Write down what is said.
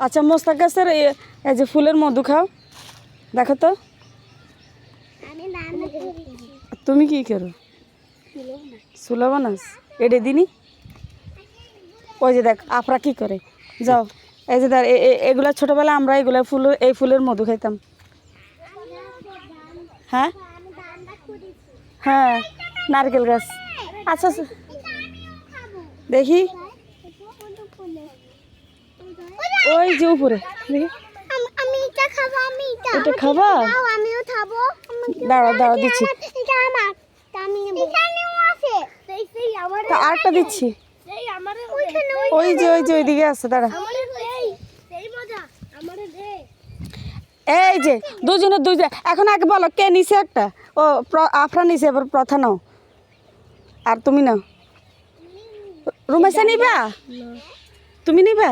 আচ্ছা মোস্তাক গাছের এই যে ফুলের মধু খাও, দেখো তো। তুমি কি করো? সুলা বানাস? এডে দিনি। ওই যে দেখ আপরা কি করে, যাও। এই যে দেখ এগুলা ছোটবেলা আমরা এগুলা এই ফুলের মধু খাইতাম। হ্যাঁ হ্যাঁ, নারকেল গাছ। আচ্ছা আচ্ছা, দেখি ওই যে উপরে দেখি। এটা খাবা? দাঁড়া দাঁড়া দিচ্ছি, আরেকটা দিচ্ছি। ওই যে ওইদিকে আছে, দাঁড়া। এই যে দুজনের দুই, এখন আগে বলো কে নিছে একটা? ও আফরা নিছে, এবার প্রথা নাও। আর তুমি নাও। রুমেশা নিবা? তুমি নিবা?